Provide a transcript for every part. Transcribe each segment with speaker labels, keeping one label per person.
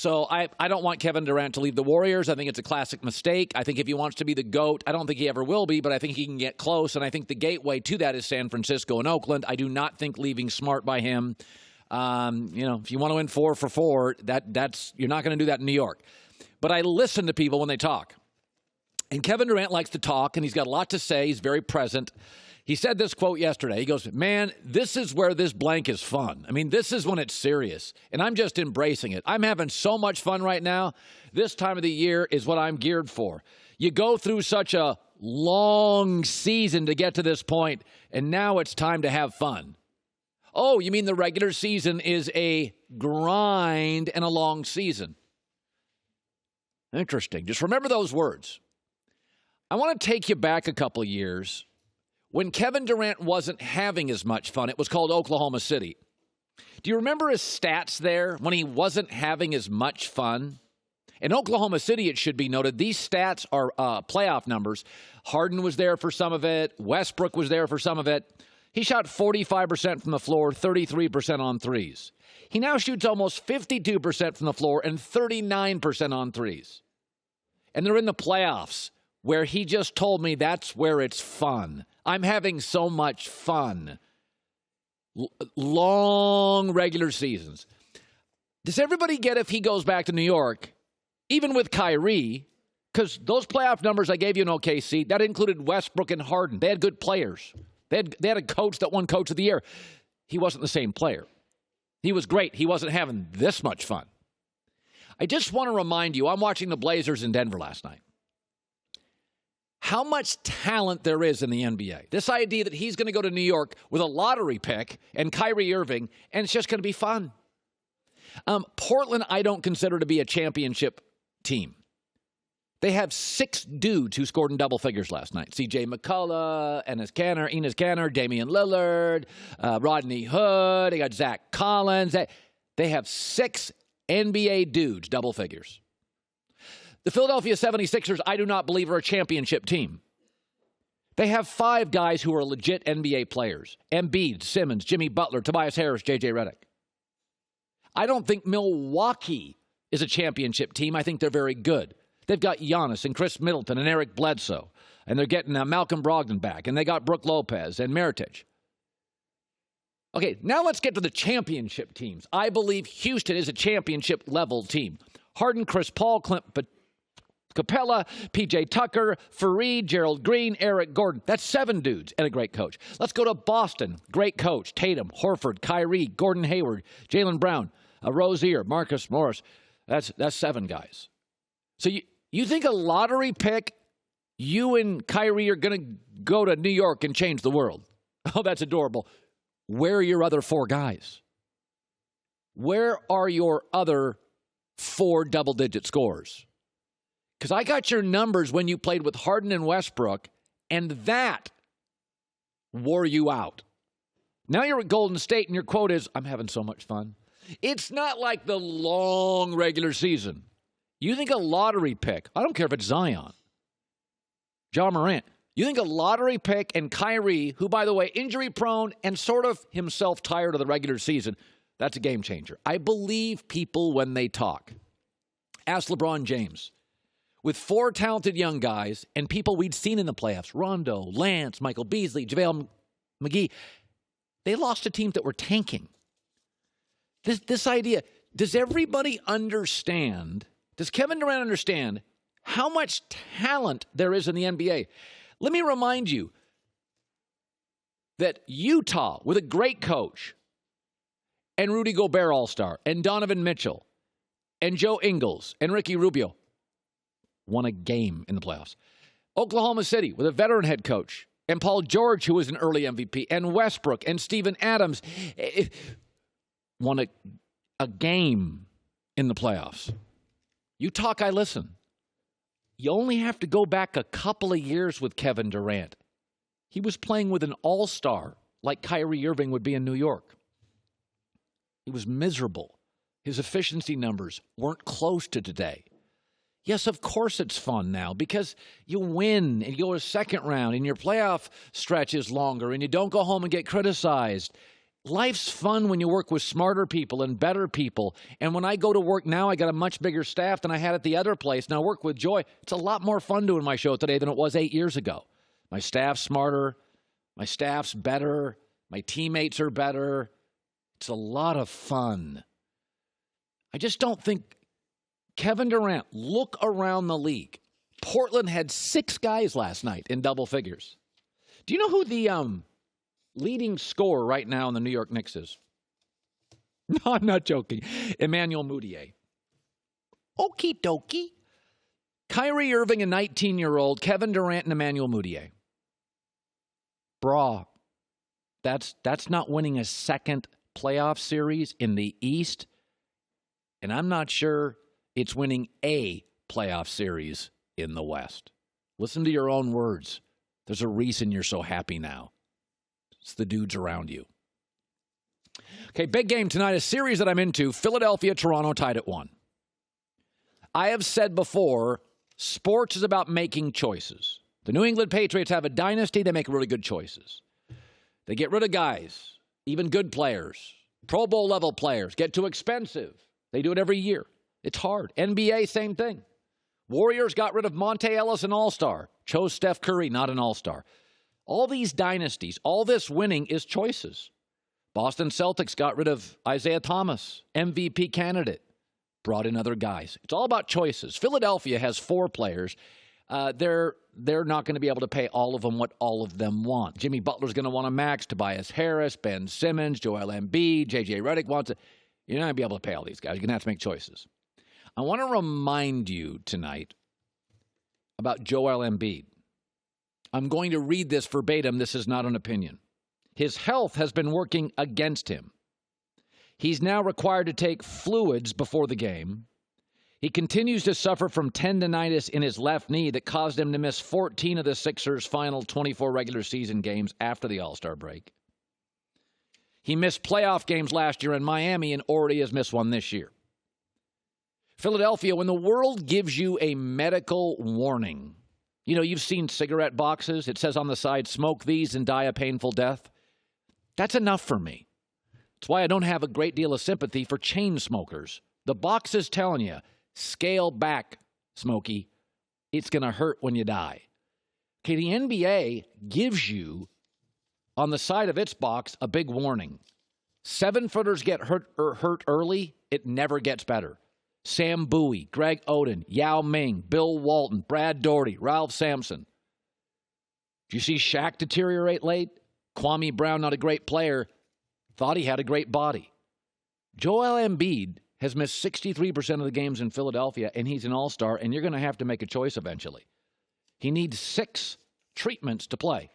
Speaker 1: So I don't want Kevin Durant to leave the Warriors. I think it's a classic mistake. I think if he wants to be the GOAT, I don't think he ever will be, but I think he can get close. And I think the gateway to that is San Francisco and Oakland. I do not think leaving smart by him. If you want to win 4 for 4, that's you're not going to do that in New York. But I listen to people when they talk. And Kevin Durant likes to talk, and he's got a lot to say. He's very present. He said this quote yesterday. He goes, man, this is where this blank is fun. I mean, this is when it's serious, and I'm just embracing it. I'm having so much fun right now. This time of the year is what I'm geared for. You go through such a long season to get to this point, and now it's time to have fun. Oh, you mean the regular season is a grind and a long season? Interesting. Just remember those words. I want to take you back a couple of years. When Kevin Durant wasn't having as much fun, it was called Oklahoma City. Do you remember his stats there when he wasn't having as much fun? In Oklahoma City, it should be noted, these stats are playoff numbers. Harden was there for some of it. Westbrook was there for some of it. He shot 45% from the floor, 33% on threes. He now shoots almost 52% from the floor and 39% on threes. And they're in the playoffs, where he just told me that's where it's fun. I'm having so much fun. Long regular seasons. Does everybody get if he goes back to New York, even with Kyrie, because those playoff numbers I gave you in OKC, that included Westbrook and Harden. They had good players. They had a coach that won Coach of the Year. He wasn't the same player. He was great. He wasn't having this much fun. I just want to remind you, I'm watching the Blazers in Denver last night. How much talent there is in the NBA. This idea that he's going to go to New York with a lottery pick and Kyrie Irving, and it's just going to be fun. Portland, I don't consider to be a championship team. They have 6 dudes who scored in double figures last night. C.J. McCullough, Enes Kanter, Damian Lillard, Rodney Hood. They got Zach Collins. They have 6 NBA dudes, double figures. The Philadelphia 76ers, I do not believe, are a championship team. They have 5 guys who are legit NBA players. Embiid, Simmons, Jimmy Butler, Tobias Harris, J.J. Redick. I don't think Milwaukee is a championship team. I think they're very good. They've got Giannis and Chris Middleton and Eric Bledsoe. And they're getting Malcolm Brogdon back. And they got Brook Lopez and Mirotic. Okay, now let's get to the championship teams. I believe Houston is a championship-level team. Harden, Chris Paul, Clint Capella, P.J. Tucker, Fareed, Gerald Green, Eric Gordon. That's 7 dudes and a great coach. Let's go to Boston. Great coach. Tatum, Horford, Kyrie, Gordon Hayward, Jaylen Brown, Rozier, Marcus Morris. That's 7 guys. So you think a lottery pick, you and Kyrie are going to go to New York and change the world? Oh, that's adorable. Where are your other 4 guys? Where are your other 4 double-digit scorers? Because I got your numbers when you played with Harden and Westbrook, and that wore you out. Now you're at Golden State, and your quote is, I'm having so much fun. It's not like the long regular season. You think a lottery pick, I don't care if it's Zion, Ja Morant, you think a lottery pick and Kyrie, who, by the way, injury-prone and sort of himself tired of the regular season, that's a game changer. I believe people when they talk. Ask LeBron James. With 4 talented young guys and people we'd seen in the playoffs, Rondo, Lance, Michael Beasley, JaVale McGee, they lost to teams that were tanking. This idea, does everybody understand, does Kevin Durant understand how much talent there is in the NBA? Let me remind you that Utah, with a great coach, and Rudy Gobert All-Star, and Donovan Mitchell, and Joe Ingles, and Ricky Rubio, won a game in the playoffs. Oklahoma City, with a veteran head coach, and Paul George, who was an early MVP, and Westbrook, and Steven Adams, won a game in the playoffs. You talk, I listen. You only have to go back a couple of years with Kevin Durant. He was playing with an all-star like Kyrie Irving would be in New York. He was miserable. His efficiency numbers weren't close to today. Yes, of course it's fun now because you win and you go to second round and your playoff stretch is longer and you don't go home and get criticized. Life's fun when you work with smarter people and better people. And when I go to work now, I got a much bigger staff than I had at the other place. And I work with joy. It's a lot more fun doing my show today than it was 8 years ago. My staff's smarter. My staff's better. My teammates are better. It's a lot of fun. I just don't think Kevin Durant, look around the league. Portland had 6 guys last night in double figures. Do you know who the leading scorer right now in the New York Knicks is? No, I'm not joking. Emmanuel Mudiay. Okie dokie. Kyrie Irving, a 19-year-old, Kevin Durant, and Emmanuel Mudiay. Brah. That's not winning a second playoff series in the East. And I'm not sure it's winning a playoff series in the West. Listen to your own words. There's a reason you're so happy now. It's the dudes around you. Okay, big game tonight, a series that I'm into. Philadelphia, Toronto tied at 1. I have said before, sports is about making choices. The New England Patriots have a dynasty. They make really good choices. They get rid of guys, even good players, Pro Bowl level players, get too expensive. They do it every year. It's hard. NBA, same thing. Warriors got rid of Monte Ellis, an all-star. Chose Steph Curry, not an all-star. All these dynasties, all this winning is choices. Boston Celtics got rid of Isaiah Thomas, MVP candidate. Brought in other guys. It's all about choices. Philadelphia has 4 players. They're not going to be able to pay all of them what all of them want. Jimmy Butler's going to want a max. Tobias Harris, Ben Simmons, Joel Embiid, J.J. Redick wants it. You're not going to be able to pay all these guys. You're going to have to make choices. I want to remind you tonight about Joel Embiid. I'm going to read this verbatim. This is not an opinion. His health has been working against him. He's now required to take fluids before the game. He continues to suffer from tendinitis in his left knee that caused him to miss 14 of the Sixers' final 24 regular season games after the All-Star break. He missed playoff games last year in Miami and already has missed one this year. Philadelphia, when the world gives you a medical warning, you know, you've seen cigarette boxes. It says on the side, smoke these and die a painful death. That's enough for me. That's why I don't have a great deal of sympathy for chain smokers. The box is telling you, scale back, Smokey. It's going to hurt when you die. Okay, the NBA gives you, on the side of its box, a big warning. 7-footers get hurt early, it never gets better. Sam Bowie, Greg Oden, Yao Ming, Bill Walton, Brad Daugherty, Ralph Sampson. Did you see Shaq deteriorate late? Kwame Brown, not a great player, thought he had a great body. Joel Embiid has missed 63% of the games in Philadelphia, and he's an all-star, and you're going to have to make a choice eventually. He needs 6 treatments to play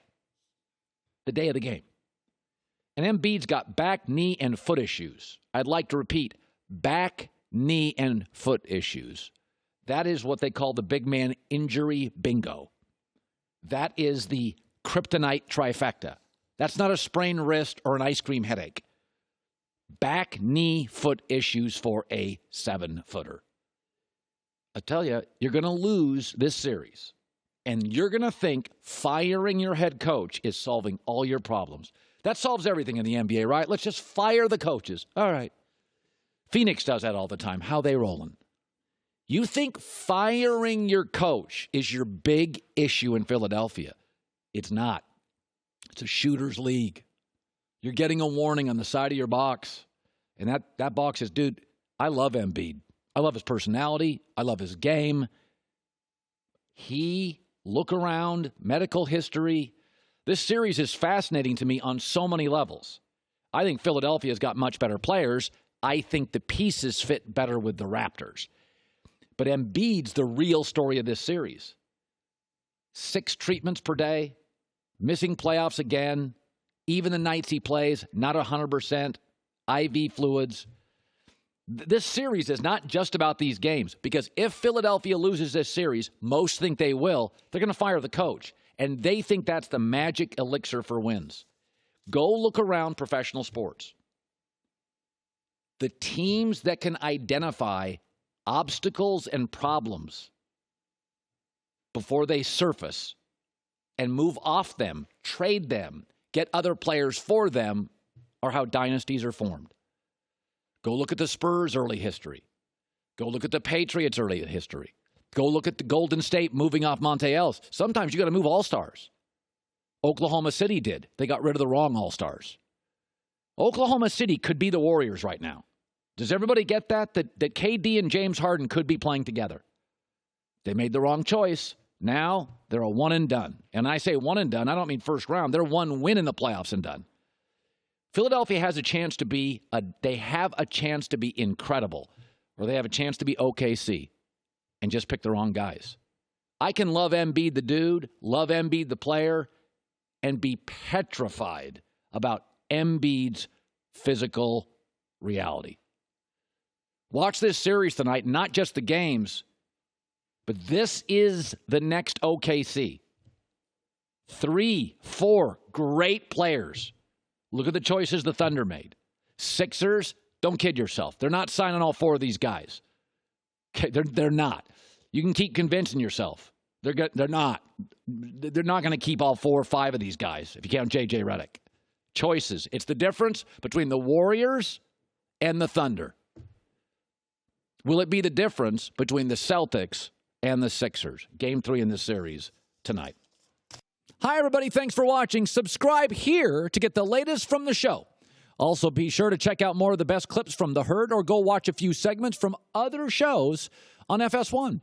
Speaker 1: the day of the game. And Embiid's got back, knee, and foot issues. I'd like to repeat, back, knee, and foot issues. That is what they call the big man injury bingo. That is the kryptonite trifecta. That's not a sprained wrist or an ice cream headache. Back, knee, foot issues for a 7-footer. I tell you, you're going to lose this series. And you're going to think firing your head coach is solving all your problems. That solves everything in the NBA, right? Let's just fire the coaches. All right. Phoenix does that all the time. How they rolling? You think firing your coach is your big issue in Philadelphia. It's not. It's a shooter's league. You're getting a warning on the side of your box. And that box is, dude, I love Embiid. I love his personality. I love his game. Look around, medical history. This series is fascinating to me on so many levels. I think Philadelphia's got much better players. I think the pieces fit better with the Raptors. But Embiid's the real story of this series. 6 treatments per day, missing playoffs again, even the nights he plays, not 100%, IV fluids. This series is not just about these games, because if Philadelphia loses this series, most think they will, they're going to fire the coach. And they think that's the magic elixir for wins. Go look around professional sports. The teams that can identify obstacles and problems before they surface and move off them, trade them, get other players for them, are how dynasties are formed. Go look at the Spurs' early history. Go look at the Patriots' early history. Go look at the Golden State moving off Monte Ellis. Sometimes you got to move all-stars. Oklahoma City did. They got rid of the wrong all-stars. Oklahoma City could be the Warriors right now. Does everybody get that? That KD and James Harden could be playing together. They made the wrong choice. Now they're a one and done. And I say one and done, I don't mean first round. They're one win in the playoffs and done. Philadelphia has a chance to be incredible, or they have a chance to be OKC, and just pick the wrong guys. I can love Embiid the dude, love Embiid the player, and be petrified about Embiid's physical reality. Watch this series tonight, not just the games, but this is the next OKC. 3, 4 great players. Look at the choices the Thunder made. Sixers, don't kid yourself. They're not signing all 4 of these guys. Okay, they're not. You can keep convincing yourself. They're not. They're not going to keep all 4 or 5 of these guys, if you count J.J. Redick. Choices. It's the difference between the Warriors and the Thunder. Will it be the difference between the Celtics and the Sixers? Game 3 in this series tonight. Hi, everybody. Thanks for watching. Subscribe here to get the latest from the show. Also, be sure to check out more of the best clips from The Herd or go watch a few segments from other shows on FS1.